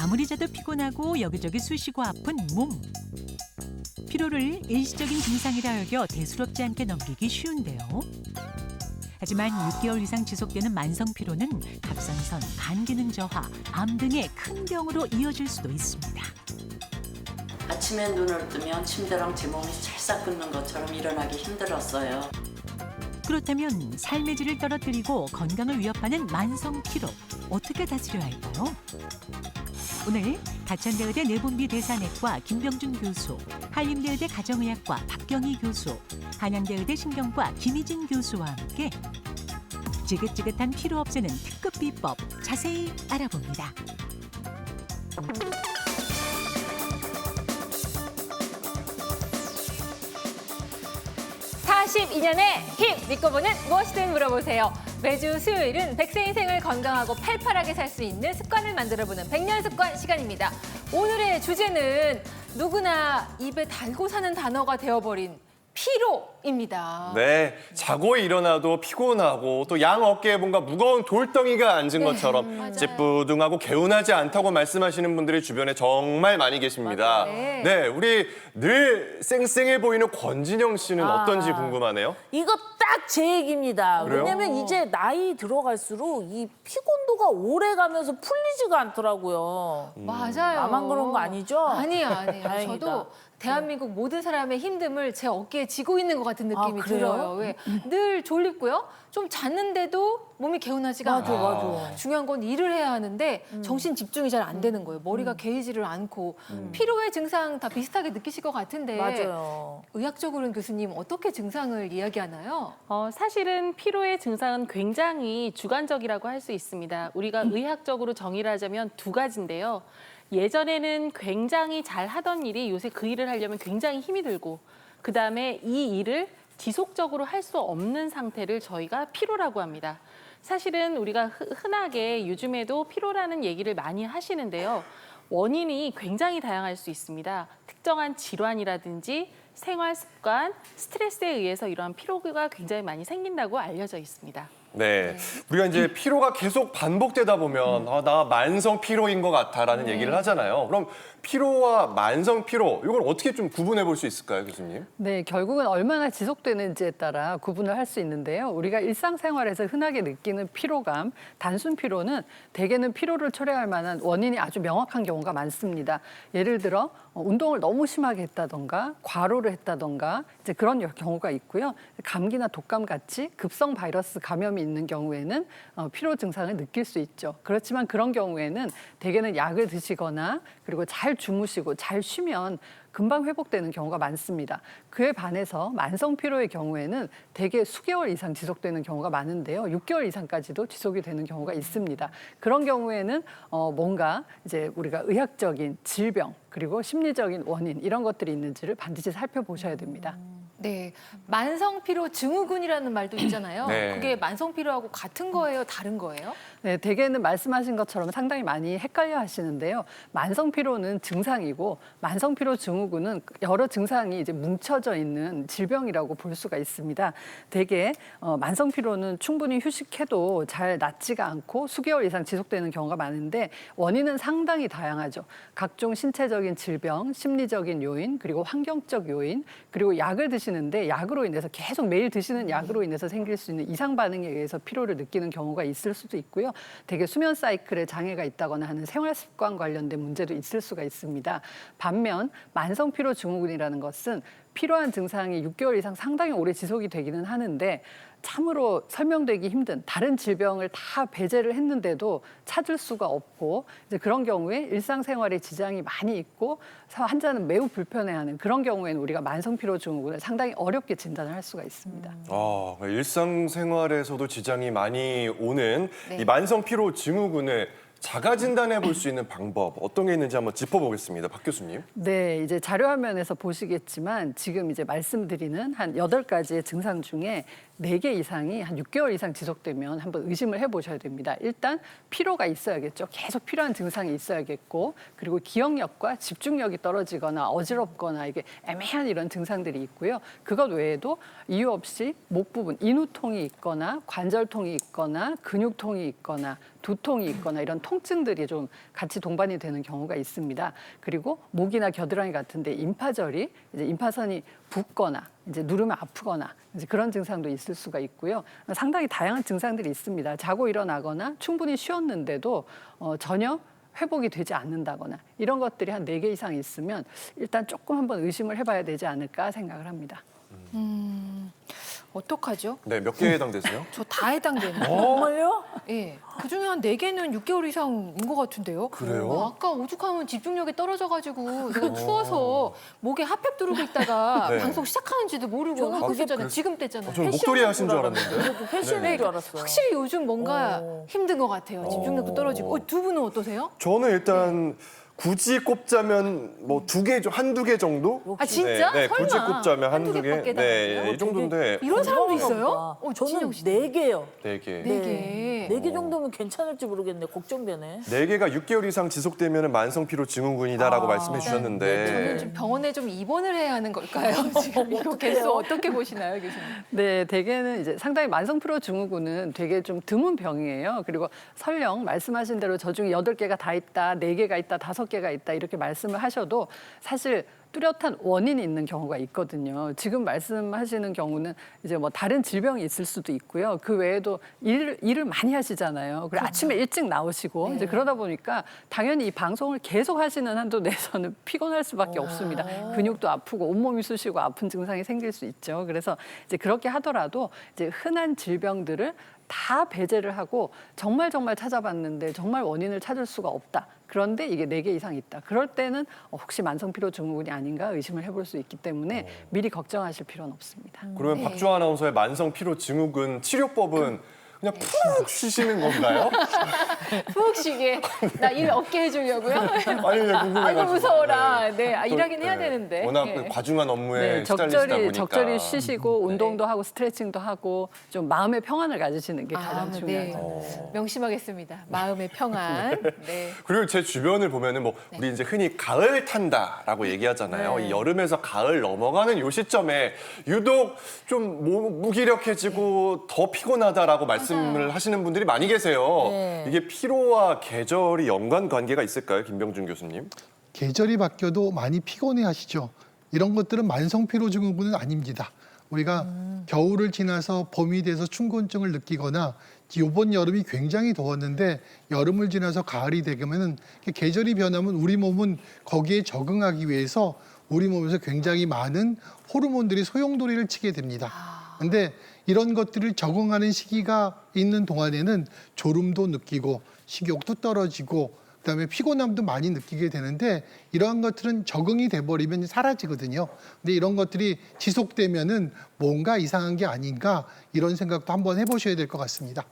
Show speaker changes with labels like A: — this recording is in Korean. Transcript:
A: 아무리 자도 피곤하고 여기저기 쑤시고 아픈 몸. 피로를 일시적인 증상이라 여겨 대수롭지 않게 넘기기 쉬운데요. 하지만 6개월 이상 지속되는 만성 피로는 갑상선, 간 기능 저하, 암 등의 큰 병으로 이어질 수도 있습니다.
B: 아침에 눈을 뜨면 침대랑 제 몸이 찰싹 긋는 것처럼 일어나기 힘들었어요.
A: 그렇다면 삶의 질을 떨어뜨리고 건강을 위협하는 만성 피로 어떻게 다스려야 할까요? 오늘 가천대의대 내분비 대사내과 김병준 교수, 한림대의대 가정의학과 박경희 교수, 한양대의대 신경과 김희진 교수와 함께 지긋지긋한 피로 없애는 특급 비법 자세히 알아봅니다.
C: 42년의 힘 믿고 보는 무엇이든 물어보세요. 매주 수요일은 100세 인생을 건강하고 팔팔하게 살 수 있는 습관을 만들어보는 100년 습관 시간입니다. 오늘의 주제는 누구나 입에 달고 사는 단어가 되어버린 피로입니다.
D: 네, 자고 일어나도 피곤하고 또 양 어깨에 뭔가 무거운 돌덩이가 앉은 것처럼
C: 맞아요.
D: 찌뿌둥하고 개운하지 않다고 말씀하시는 분들이 주변에 정말 많이 계십니다.
C: 맞아요.
D: 네, 우리 늘 쌩쌩해 보이는 권진영 씨는 어떤지 궁금하네요.
E: 이거 딱 제 얘기입니다.
D: 그래요?
E: 왜냐면 이제 나이 들어갈수록 이 피곤도가 오래 가면서 풀리지가 않더라고요.
C: 맞아요.
E: 나만 그런 거 아니죠?
C: 아니에요.
E: 다행이다.
C: 저도 대한민국 모든 사람의 힘듦을 제 어깨에 지고 있는 것 같은 느낌이
E: 아, 그래요?
C: 들어요. 왜? 늘 졸립고요. 좀 잤는데도 몸이 개운하지가
E: 맞아,
C: 않아요.
E: 맞아.
C: 중요한 건 일을 해야 하는데 정신 집중이 잘 안 되는 거예요. 머리가 개의지를 않고 피로의 증상 다 비슷하게 느끼실 것 같은데
E: 맞아요.
C: 의학적으로는 교수님 어떻게 증상을 이야기하나요?
F: 사실은 피로의 증상은 굉장히 주관적이라고 할 수 있습니다. 우리가 의학적으로 정의를 하자면 두 가지인데요. 예전에는 굉장히 잘 하던 일이 요새 그 일을 하려면 굉장히 힘이 들고 그다음에 이 일을 지속적으로 할 수 없는 상태를 저희가 피로라고 합니다. 사실은 우리가 흔하게 요즘에도 피로라는 얘기를 많이 하시는데요. 원인이 굉장히 다양할 수 있습니다. 특정한 질환이라든지 생활 습관, 스트레스에 의해서 이러한 피로가 굉장히 많이 생긴다고 알려져 있습니다.
D: 네, 우리가 이제 피로가 계속 반복되다 보면 나 만성 피로인 것 같아라는 얘기를 하잖아요. 그럼 피로와 만성 피로 이걸 어떻게 좀 구분해 볼 수 있을까요, 교수님?
G: 네, 결국은 얼마나 지속되는지에 따라 구분을 할 수 있는데요. 우리가 일상생활에서 흔하게 느끼는 피로감, 단순 피로는 대개는 피로를 초래할 만한 원인이 아주 명확한 경우가 많습니다. 예를 들어 운동을 너무 심하게 했다던가 과로를 했다던가 이제 그런 경우가 있고요. 감기나 독감 같이 급성 바이러스 감염이 있는 경우에는 피로 증상을 느낄 수 있죠. 그렇지만 그런 경우에는 대개는 약을 드시거나 그리고 잘 주무시고 잘 쉬면 금방 회복되는 경우가 많습니다. 그에 반해서 만성 피로의 경우에는 대개 수개월 이상 지속되는 경우가 많은데요. 6개월 이상까지도 지속이 되는 경우가 있습니다. 그런 경우에는 뭔가 이제 우리가 의학적인 질병 그리고 심리적인 원인 이런 것들이 있는지를 반드시 살펴보셔야 됩니다.
C: 네, 만성 피로 증후군이라는 말도 있잖아요.
D: 네.
C: 그게 만성 피로하고 같은 거예요, 다른 거예요?
G: 네, 대개는 말씀하신 것처럼 상당히 많이 헷갈려 하시는데요. 만성 피로는 증상이고 만성 피로 증후군은 여러 증상이 이제 뭉쳐져 있는 질병이라고 볼 수가 있습니다. 대개 만성 피로는 충분히 휴식해도 잘 낫지가 않고 수개월 이상 지속되는 경우가 많은데 원인은 상당히 다양하죠. 각종 신체적인 질병, 심리적인 요인, 그리고 환경적 요인, 그리고 약을 드시는데 약으로 인해서 계속 매일 드시는 약으로 인해서 생길 수 있는 이상 반응에 의해서 피로를 느끼는 경우가 있을 수도 있고요. 대개 수면 사이클에 장애가 있다거나 하는 생활 습관 관련된 문제도 있을 수가 있습니다. 반면 만성 피로 증후군이라는 것은 피로한 증상이 6개월 이상 상당히 오래 지속이 되기는 하는데 참으로 설명되기 힘든 다른 질병을 다 배제를 했는데도 찾을 수가 없고 이제 그런 경우에 일상생활에 지장이 많이 있고 환자는 매우 불편해하는 그런 경우에는 우리가 만성 피로 증후군을 상당히 어렵게 진단을 할 수가 있습니다.
D: 일상생활에서도 지장이 많이 오는 이 만성 피로 증후군을 자가 진단해 볼 수 있는 방법 어떤 게 있는지 한번 짚어보겠습니다. 박 교수님.
G: 네, 이제 자료 화면에서 보시겠지만 지금 이제 말씀드리는 한 8가지의 증상 중에 4개 이상이 한 6개월 이상 지속되면 한번 의심을 해보셔야 됩니다. 일단 피로가 있어야겠죠. 계속 필요한 증상이 있어야겠고, 그리고 기억력과 집중력이 떨어지거나 어지럽거나 이게 애매한 이런 증상들이 있고요. 그것 외에도 이유 없이 목 부분, 인후통이 있거나 관절통이 있거나 근육통이 있거나 두통이 있거나 이런 통증들이 좀 같이 동반이 되는 경우가 있습니다. 그리고 목이나 겨드랑이 같은데 임파절이 이제 임파선이 붓거나 이제 누르면 아프거나 이제 그런 증상도 있을 수가 있고요. 상당히 다양한 증상들이 있습니다. 자고 일어나거나 충분히 쉬었는데도 전혀 회복이 되지 않는다거나 이런 것들이 한 4개 이상 있으면 일단 조금 한번 의심을 해봐야 되지 않을까 생각을 합니다.
C: 어떡하죠?
D: 네, 몇 개에 해당되세요?
C: 저 다 해당되네요.
E: 정말요?
C: 예. 그중에 한 4개는 6개월 이상인 것 같은데요.
D: 그래요?
C: 아까 오죽하면 집중력이 떨어져가지고 제가 추워서 목에 핫팩 두르고 있다가
D: 네.
C: 방송 시작하는지도 모르고
E: 저는
C: 하고
E: 그게
C: 있었잖아요. 지금 뗐잖아요.
D: 저는 목도리 하신 줄 알았는데.
E: 저도 패션인 줄 알았어요.
C: 확실히 요즘 뭔가 힘든 것 같아요. 집중력도 떨어지고. 두 분은 어떠세요?
D: 저는 일단 굳이 꼽자면 뭐 한두 개 정도?
C: 아 진짜?
D: 네,
C: 설마.
D: 굳이 꼽자면
C: 한두
D: 한두 개.
C: 개밖에
D: 네, 이 정도인데
C: 이런 사람도 있어요?
E: 건강한가 보다. 저는
C: 진영 씨.
E: 4개요.
D: 네 개.
C: 네 개.
E: 4개 정도면 괜찮을지 모르겠네. 걱정되네.
D: 4개가 6개월 이상 지속되면 만성 피로 증후군이다라고 말씀해 주셨는데
C: 저는 좀 병원에 좀 입원을 해야 하는 걸까요? 지금 이거 개수 어떻게 보시나요, 교수님?
G: 네, 대개는 이제 상당히 만성 피로 증후군은 되게 좀 드문 병이에요. 그리고 설령 말씀하신 대로 저 중에 8개가 다 있다, 4개가 있다, 5개가 있다 이렇게 말씀을 하셔도 사실 뚜렷한 원인이 있는 경우가 있거든요. 지금 말씀하시는 경우는 이제 뭐 다른 질병이 있을 수도 있고요. 그 외에도 일을 많이 하시잖아요. 그리고 아침에 일찍 나오시고 이제 그러다 보니까 당연히 이 방송을 계속 하시는 한도 내에서는 피곤할 수밖에 없습니다. 근육도 아프고 온몸이 쑤시고 아픈 증상이 생길 수 있죠. 그래서 이제 그렇게 하더라도 이제 흔한 질병들을 다 배제를 하고 정말 찾아봤는데 정말 원인을 찾을 수가 없다. 그런데 이게 4개 이상 있다. 그럴 때는 혹시 만성피로 증후군이 아닌가 의심을 해볼 수 있기 때문에 미리 걱정하실 필요는 없습니다.
D: 그러면 박주아 아나운서의 만성 피로 증후군 치료법은 그냥 푹 쉬시는 건가요?
C: 푹 쉬게. 나 일 없게 해주려고요?
D: 아니 그냥 궁금해가지고.
C: 아이고 무서워라. 네,
D: 또,
C: 일하긴 해야 되는데.
D: 워낙
C: 예.
D: 그 과중한 업무에
G: 네,
D: 시달리시다 보니까.
G: 적절히 쉬시고 운동도 하고 스트레칭도 하고 좀 마음의 평안을 가지시는 게 가장
C: 네.
G: 중요하죠.
C: 명심하겠습니다. 마음의 평안. 네.
D: 그리고 제 주변을 보면은 뭐 우리 이제 흔히 가을 탄다라고 얘기하잖아요.
C: 네.
D: 이 여름에서 가을 넘어가는 요 시점에 유독 좀 무기력해지고 더 피곤하다라고 말씀을 하시는 분들이 많이 계세요.
E: 네.
D: 이게 피로와 계절이 연관 관계가 있을까요, 김병준 교수님?
H: 계절이 바뀌어도 많이 피곤해 하시죠. 이런 것들은 만성 피로 증후군은 아닙니다. 우리가 겨울을 지나서 봄이 돼서 춘곤증을 느끼거나 이번 여름이 굉장히 더웠는데 여름을 지나서 가을이 되면은 계절이 변하면 우리 몸은 거기에 적응하기 위해서 우리 몸에서 굉장히 많은 호르몬들이 소용돌이를 치게 됩니다. 근데 이런 것들을 적응하는 시기가 있는 동안에는 졸음도 느끼고 식욕도 떨어지고 그다음에 피곤함도 많이 느끼게 되는데 이러한 것들은 적응이 돼버리면 사라지거든요. 근데 이런 것들이 지속되면은 뭔가 이상한 게 아닌가 이런 생각도 한번 해보셔야 될 것 같습니다.